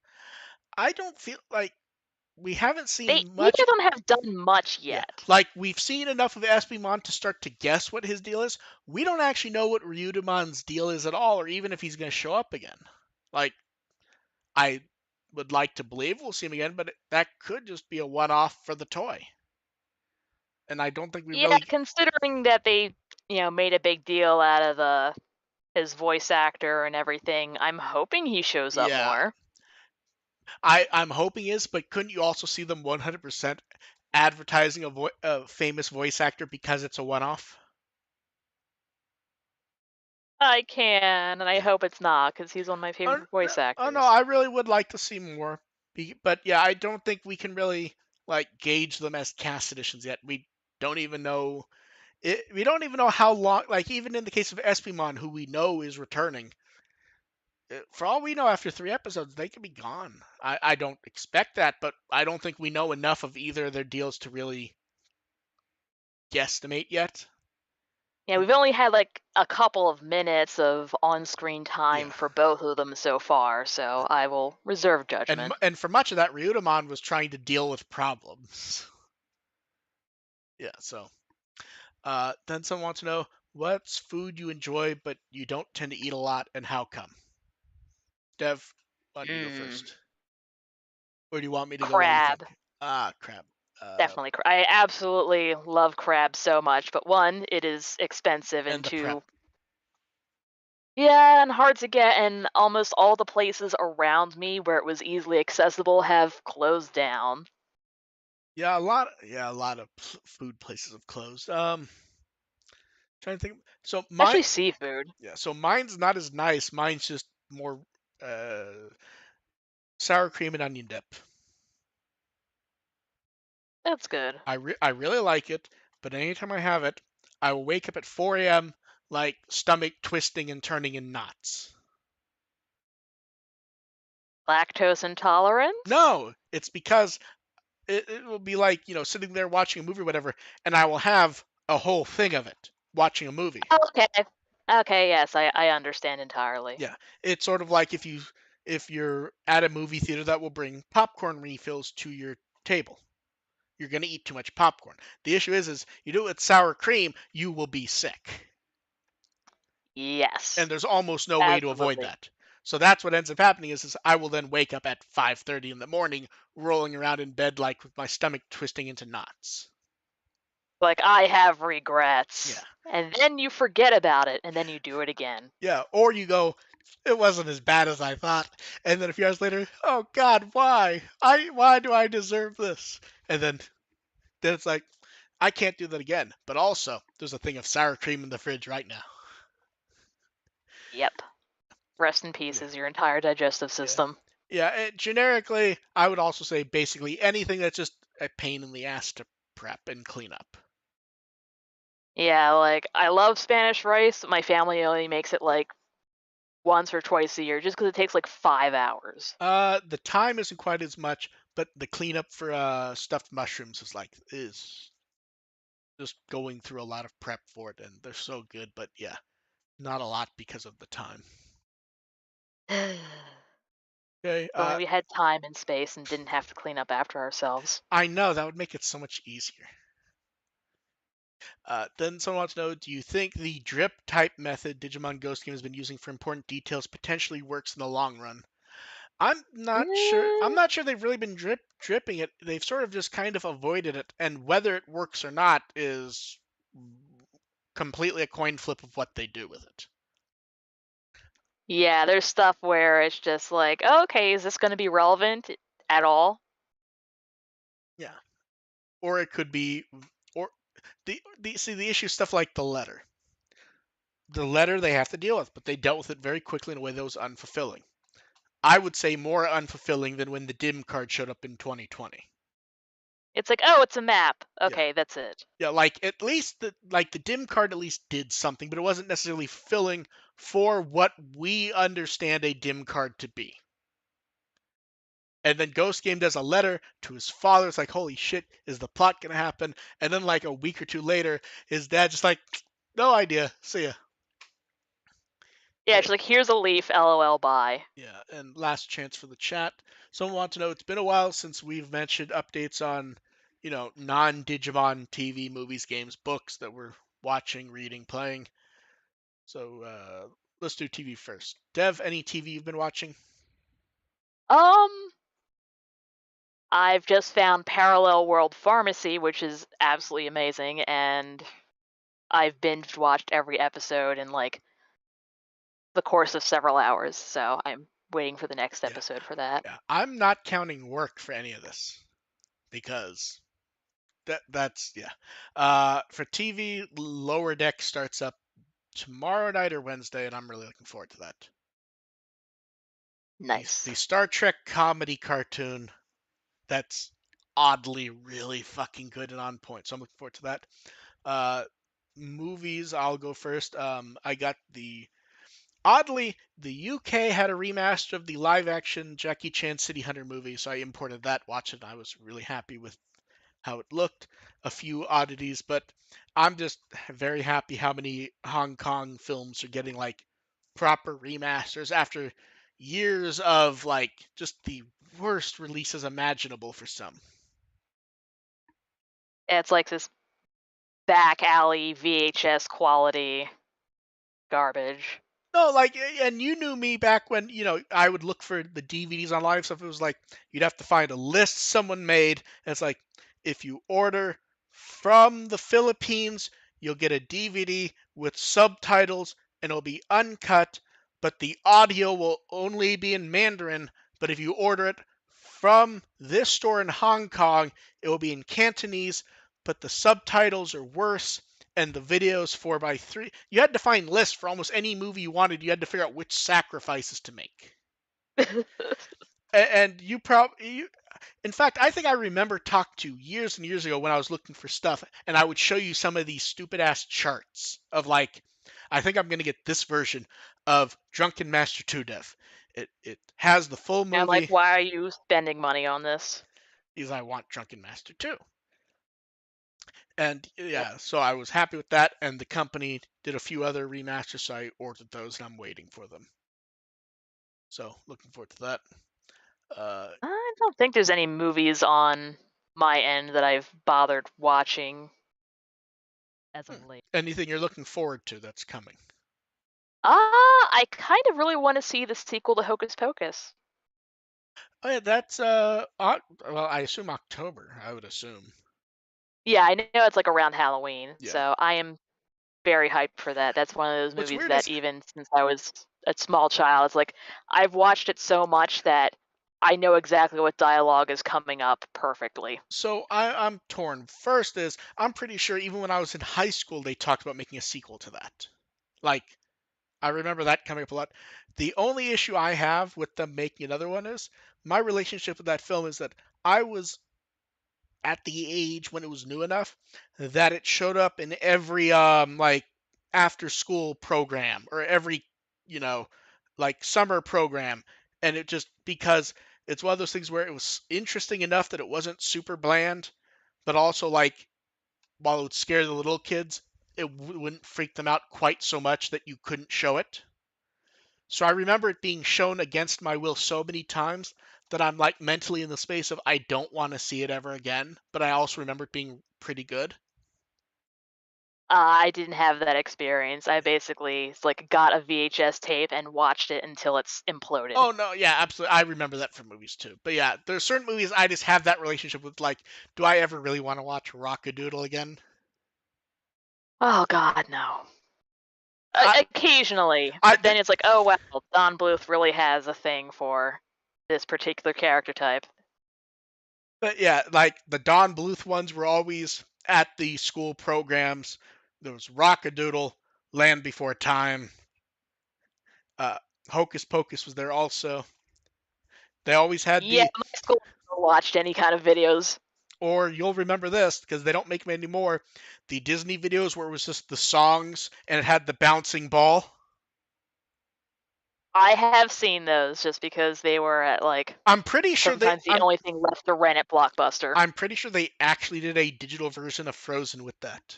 I don't feel like we haven't They seen neither much. of them have done much Yeah, yet. like we've seen enough of SPMon to start to guess what his deal is. We don't actually know what Ryudamon's deal is at all, or even if he's going to show up again. Like, I would like to believe we'll see him again, but that could just be a one-off for the toy. And I don't think we Yeah, really. considering that they, made a big deal out of his voice actor and everything, I'm hoping he shows up Yeah, more. I'm hoping is, but couldn't you also see them 100% advertising a famous voice actor because it's a one-off? I can, and I Yeah. hope it's not, because he's one of my favorite voice Oh no, actors. I really would like to see more. But yeah, I don't think we can really like gauge them as cast editions yet. We don't even know we don't even know how long. Like even in the case of Espimon, who we know is returning, for all we know, after 3 episodes, they could be gone. I don't expect that, but I don't think we know enough of either of their deals to really guesstimate yet. Yeah, we've only had like a couple of minutes of on-screen time Yeah, for both of them so far, so I will reserve judgment. and for much of that, Ryudamon was trying to deal with problems. Yeah, so then someone wants to know what's food you enjoy but you don't tend to eat a lot and how come? Dev, why don't you go Mm, first? Or do you want me to go while you crab. think? Ah, crap. Definitely. I absolutely love crab so much, but one, it is expensive, And and the prep. two, yeah, and hard to get, and almost all the places around me where it was easily accessible have closed down, Yeah, a lot of food places have closed. Trying to think. So my especially seafood. yeah, so mine's not as nice. Mine's just more uh sour cream and onion dip. That's good. I really like it, but anytime I have it, I will wake up at 4 a.m. like stomach twisting and turning in knots. Lactose intolerance? No, it's because it will be like, sitting there watching a movie or whatever, and I will have a whole thing of it watching a movie. Okay. Okay, yes, I understand entirely. Yeah, it's sort of like if you're at a movie theater that will bring popcorn refills to your table. You're going to eat too much popcorn. The issue is you do it with sour cream, you will be sick. Yes, And there's almost no way to avoid absolutely. that. So that's what ends up happening is I will then wake up at 5:30 in the morning rolling around in bed like with my stomach twisting into knots. Like, I have Yeah. regrets. And then you forget about it, and then you do it again. Yeah, or you go, it wasn't as bad as I thought, and then a few hours later, oh God, why? Why do I deserve this? And then it's like, I can't do that again. But also, there's a thing of sour cream in the fridge right now. Yep. Rest in peace Yeah, is your entire digestive yeah, system. yeah. Generically, I would also say basically anything that's just a pain in the ass to prep and clean up. Yeah, like, I love Spanish rice. My family only makes it, like, once or twice a year just because it takes, like, 5 hours. The time isn't quite as much, but the cleanup for stuffed mushrooms is just going through a lot of prep for it, and they're so good. But yeah, not a lot because of the time. If Okay. only we had time and space and didn't have to clean up after ourselves. I know that would make it so much easier. Then someone wants to know, do you think the drip type method Digimon Ghost Game has been using for important details potentially works in the long run? I'm not sure. I'm Mm, not sure they've really been dripping it. They've sort of just kind of avoided it, and whether it works or not is completely a coin flip of what they do with it. yeah, there's stuff where it's just like, "Oh, okay, is this going to be relevant at all?" Yeah. Or it could be, or the issue is stuff like the letter. The letter they have to deal with, but they dealt with it very quickly in a way that was unfulfilling. I would say more unfulfilling than when the dim card showed up in 2020. It's like, "Oh, it's a map. Yeah. Okay, that's it." Yeah, like at least the dim card at least did something, but it wasn't necessarily filling for what we understand a dim card to be. And then Ghost Game does a letter to his father. It's like, holy shit, is the plot gonna happen? And then like a week or two later, his dad just like, no idea. See ya. Yeah, Yeah, it's like, "Here's a leaf, LOL, bye." yeah. And last chance for the chat. Someone wants to know. It's been a while since we've mentioned updates on, non-Digimon TV, movies, games, books that we're watching, reading, playing. So let's do TV first. Dev, any TV you've been watching? Um, I've just found Parallel World Pharmacy, which is absolutely amazing, and I've binge watched every episode in like the course of several hours. So I'm waiting for the next Yeah, episode for that. yeah. I'm not counting work for any of this because that's yeah. For TV, Lower Deck starts up tomorrow night or Wednesday, and I'm really looking forward to that. The Nice. Star Trek comedy cartoon that's oddly really fucking good and on point. So I'm looking forward to that. Uh, Movies, I'll go first. I got oddly, the UK had a remaster of the live action Jackie Chan City Hunter movie, so I imported that, watched it, and I was really happy with how it looked. A few oddities, but I'm just very happy how many Hong Kong films are getting like proper remasters after years of like just the worst releases imaginable for some. It's like this back alley VHS quality garbage. No, like, and you knew me back when, I would look for the DVDs online stuff. It was like you'd have to find a list someone made. And it's like, if you order from the Philippines, you'll get a DVD with subtitles and it'll be uncut, but the audio will only be in Mandarin. But if you order it from this store in Hong Kong, it will be in Cantonese, but the subtitles are worse and the videos 4:3. You had to find lists for almost any movie you wanted. You had to figure out which sacrifices to make. And you probably, in fact, I think I remember talking to you years and years ago when I was looking for stuff, and I would show you some of these stupid ass charts of like, I think I'm gonna get this version of Drunken Master 2 Dev. It has the full And I'm like, movie why are you spending money on this? because I want Drunken Master 2. And Yep. yeah, so I was happy with that, and the company did a few other remasters, so I ordered those, and I'm waiting for them. So looking forward to that. Uh, I don't think there's any movies on my end that I've bothered watching as of late. Anything you're looking forward to that's coming? I kind of really want to see the sequel to Hocus Pocus. Oh yeah, that's well, I assume October. I would assume. Yeah, I know it's like around Halloween, Yeah. so I am very hyped for that. That's one of those What's movies weird that is even since I was a small child, it's like I've watched it so much that I know exactly what dialogue is coming up perfectly. so I'm torn. First is I'm pretty sure even when I was in high school they talked about making a sequel to that. Like I remember that coming up a lot. The only issue I have with them making another one is my relationship with that film is that I was at the age when it was new enough that it showed up in every like after school program or every you know like summer program, and it just because it's one of those things where it was interesting enough that it wasn't super bland, but also like while it would scare the little kids, it wouldn't freak them out quite so much that you couldn't show it. So I remember it being shown against my will so many times that I'm like mentally in the space of I don't want to see it ever again, but I also remember it being pretty good. I didn't have that experience. I basically like got a VHS tape and watched it until it's imploded. Oh no, yeah, absolutely. I remember that from movies too. But yeah, there's certain movies I just have that relationship with. Like, do I ever really want to watch Rockadoodle again? Oh God, no. I, Occasionally, I but did, then it's like, oh well, Don Bluth really has a thing for this particular character type. but yeah, like the Don Bluth ones were always at the school programs. There was Rockadoodle, Land Before Time, uh, Hocus Pocus was there also. They always had Yeah, the, my school never watched any kind of videos. or you'll remember this because they don't make them anymore. The Disney videos where it was just the songs and it had the bouncing ball. I have seen those just because they were at like I'm pretty sure they. sometimes the only thing left to rent at Blockbuster. I'm pretty sure they actually did a digital version of Frozen with that.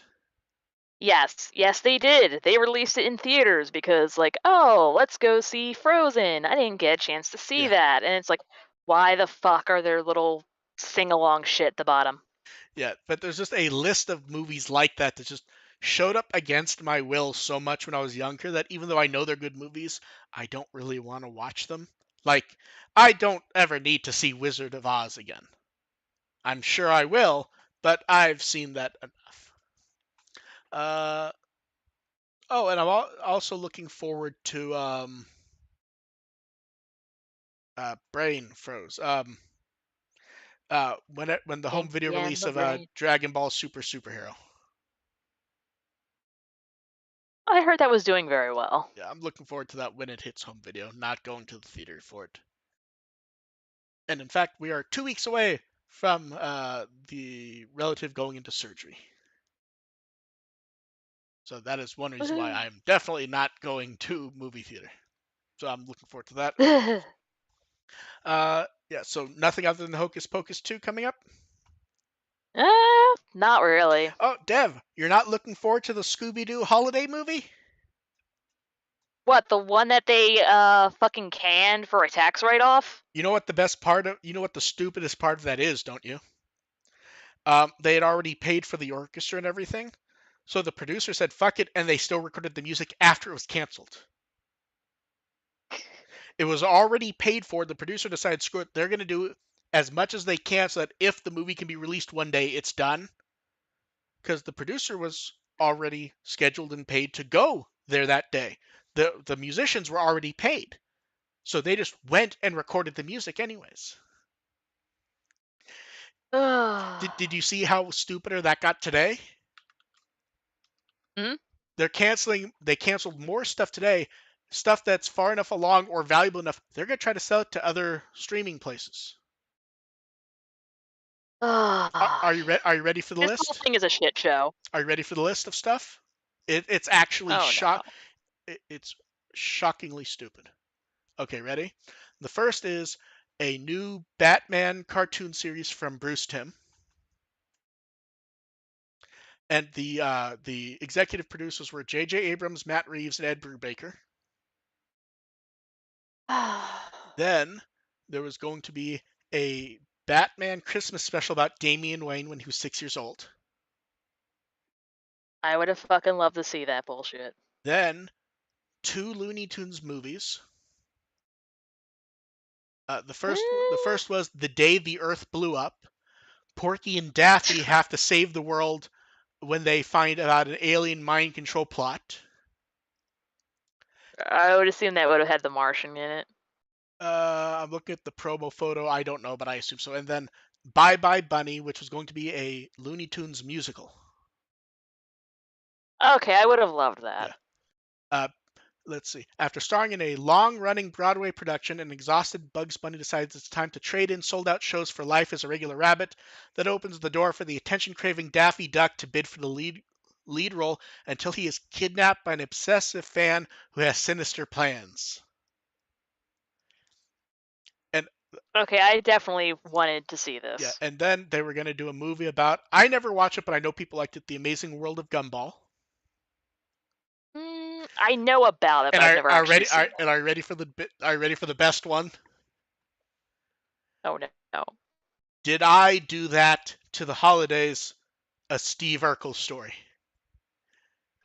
Yes, yes, they did. They released it in theaters because, like, oh, let's go see Frozen. I didn't get a chance to see Yeah, that. And it's like, why the fuck are there little sing along shit at the bottom? yeah. But there's just a list of movies like that that just showed up against my will so much when I was younger that even though I know they're good movies, I don't really want to watch them. Like, I don't ever need to see Wizard of Oz again. I'm sure I will, but I've seen that enough. Uh, oh, and I'm also looking forward to brain froze. When the home video Pinky and release the of Brain. Dragon Ball Super Superhero. I heard that was doing very well. Yeah, I'm looking forward to that when it hits home video. Not going to the theater for it. And in fact, we are 2 weeks away from the relative going into surgery. So that is one reason why Woohoo. I'm definitely not going to movie theater. So I'm looking forward to that. Yeah. So nothing other than Hocus Pocus 2 coming up. Not really. Oh, Dev, you're not looking forward to the Scooby Doo holiday movie? What, the one that they fucking canned for a tax write off? You know what the best part of, you know what the stupidest part of that is, don't you? They had already paid for the orchestra and everything. So the producer said, fuck it, and they still recorded the music after it was canceled. It was already paid for. The producer decided, screw it, they're going to do as much as they can so that if the movie can be released one day, it's done. Because the producer was already scheduled and paid to go there that day. The musicians were already paid. So they just went and recorded the music anyways. Did you see how stupider that got today? Hmm? They canceled more stuff today stuff that's far enough along or valuable enough, they're going to try to sell it to other streaming places. Ah, Are you ready for the this whole list? thing is a shit show. Are you ready for the list of stuff? It's actually Oh no. it's shockingly stupid. Okay, ready? The first is a new Batman cartoon series from Bruce Timm, and the executive producers were J.J. Abrams, Matt Reeves, and Ed Brubaker. Then there was going to be a Batman Christmas special about Damian Wayne when he was 6 years old. I would have fucking loved to see that bullshit. Then two Looney Tunes movies. The Mm, first was The Day the Earth Blew Up. Porky and Daffy have to save the world when they find out an alien mind control plot. I would assume that would have had the Martian in it. I'm looking at the promo photo. I don't know, but I assume so. And then Bye Bye Bunny, which was going to be a Looney Tunes musical. Okay, I would have loved that. Yeah. Uh, let's see. After starring in a long-running Broadway production, an exhausted Bugs Bunny decides it's time to trade in sold-out shows for life as a regular rabbit. That opens the door for the attention-craving Daffy Duck to bid for the lead role until he is kidnapped by an obsessive fan who has sinister plans. And Okay, I definitely wanted to see yeah, this. and then they were going to do a movie about. I never watched it, but I know people liked it. The Amazing World of Gumball. I know about it, And but I've never actually seen it. are you ready for the are you ready for the best one? Oh no. Did I do that to the holidays? A Steve Urkel story.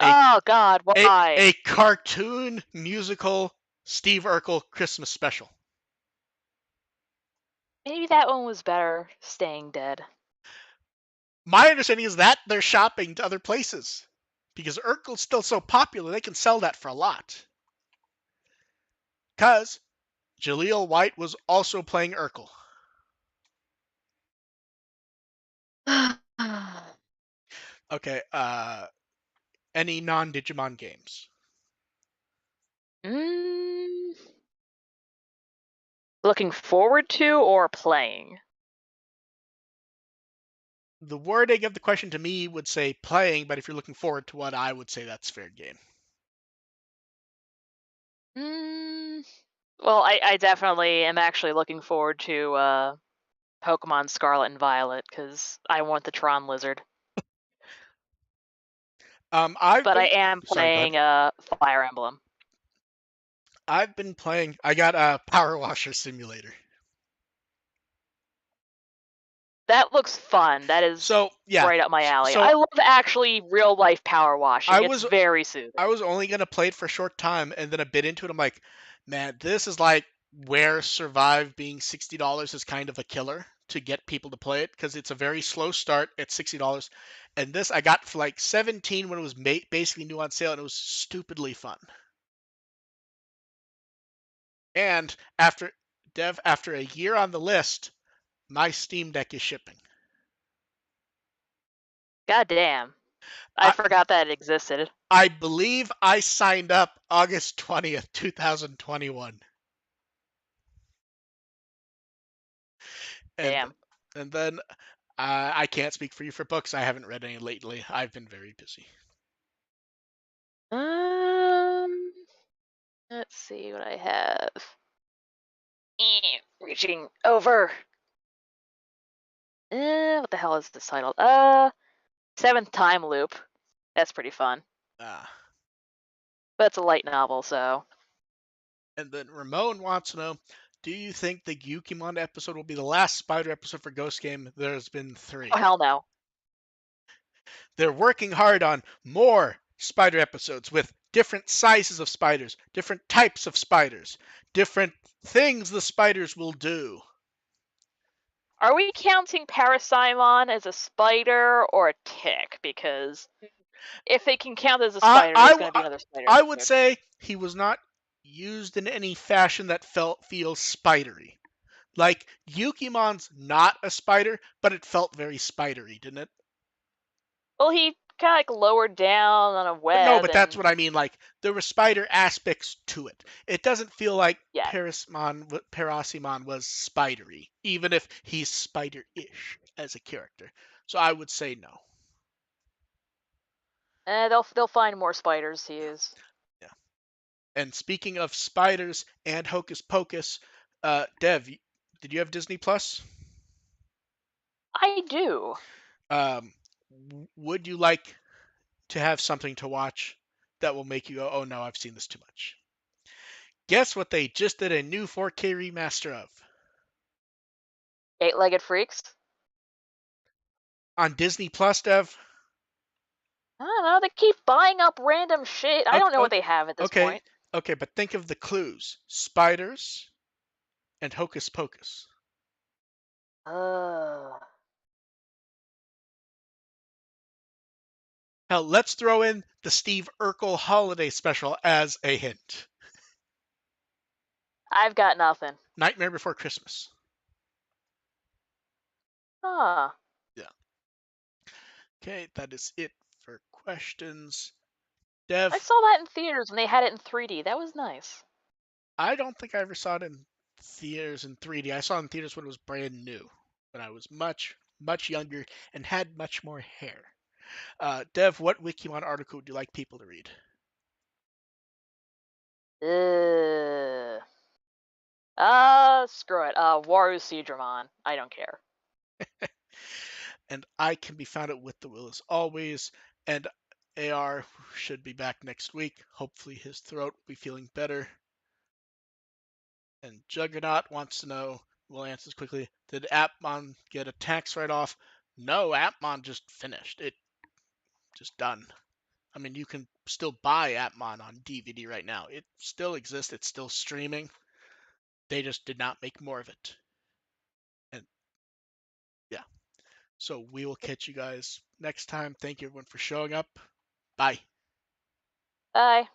A Oh God, why? a cartoon musical Steve Urkel Christmas special. Maybe that one was better. Staying dead. My understanding is that they're shopping to other places because Urkel's still so popular they can sell that for a lot. Cause Jaleel White was also playing Urkel. Okay, any non-Digimon games? mm, Looking forward to or playing? The wording of the question to me would say playing, but if you're looking forward to one, I would say that's fair game. Mm, well, I definitely am actually looking forward to Pokemon Scarlet and Violet because I want the Tron Lizard. I've But I been am sorry. Go ahead. playing Fire Emblem. I've been playing. I got a Power Washer Simulator. That looks fun. That is So yeah. right up my alley. So I love actually real life power washing. I It's was very soothing. I was only gonna play it for a short time, and then a bit into it, I'm like, man, this is like where Survive being $60 is kind of a killer to get people to play it because it's a very slow start at $60, and this I got for like 17 when it was basically new on sale, and it was stupidly fun. And after a year on the list, my Steam Deck is shipping. God damn. I I forgot that it existed. I believe I signed up August 20th, 2021. And Damn. and then I can't speak for you for books. I haven't read any lately. I've been very busy. Um, let's see what I have. Reaching over. What the hell is this titled? Seventh Time Loop. That's pretty fun. Uh, But it's a light novel, so. and then Ramon wants to know, do you think the Yukimon episode will be the last Spider episode for Ghost Game? There's been 3. Oh, hell no. They're working hard on more Spider episodes with different sizes of spiders, different types of spiders, different things the spiders will do. Are we counting Parasimon as a spider or a tick? Because if they can count as a spider, there's going to be another spider I would episode. say he was not used in any fashion that feels spidery. Like Yukimon's not a spider, but it felt very spidery, didn't it? Well, he kind of like lowered down on a But no, web, but that's and what I mean. Like there were spider aspects to it. It doesn't feel like yeah, Parasimon was spidery, even if he's spider-ish as a character. So I would say no. they'll find more spiders to use. Yeah. And speaking of spiders and Hocus Pocus, Dev, did you have Disney Plus? I do. Um, would you like to have something to watch that will make you go, "Oh no, I've seen this too much"? Guess what they just did a new 4K remaster of Eight-legged freaks. on Disney Plus, Dev? I don't know. They keep buying up random shit. I don't know what Okay, they have at this okay, point. okay, but think of the clues: spiders and Hocus Pocus. Uh, Hell, let's throw in the Steve Urkel holiday special as a hint. I've got nothing. Nightmare Before Christmas. Huh. Yeah. Okay, that is it for questions. Dev, I saw that in theaters when they had it in 3D. That was nice. I don't think I ever saw it in theaters in 3D. I saw it in theaters when it was brand new, when I was much, much younger and had much more hair. Dev, what Wikimon article would you like people to read? Uh. Screw it. Waru Seedramon. I don't care. And I can be found at With the Will as always. And AR should be back next week. Hopefully his throat will be feeling better. And Juggernaut wants to know, we'll answer this quickly. Did Appmon get a tax write-off? No, Appmon just finished. It just done. I mean, you can still buy Appmon on DVD right now. It still exists. It's still streaming. They just did not make more of it. And yeah. So we will catch you guys next time. Thank you everyone for showing up. Bye. Bye.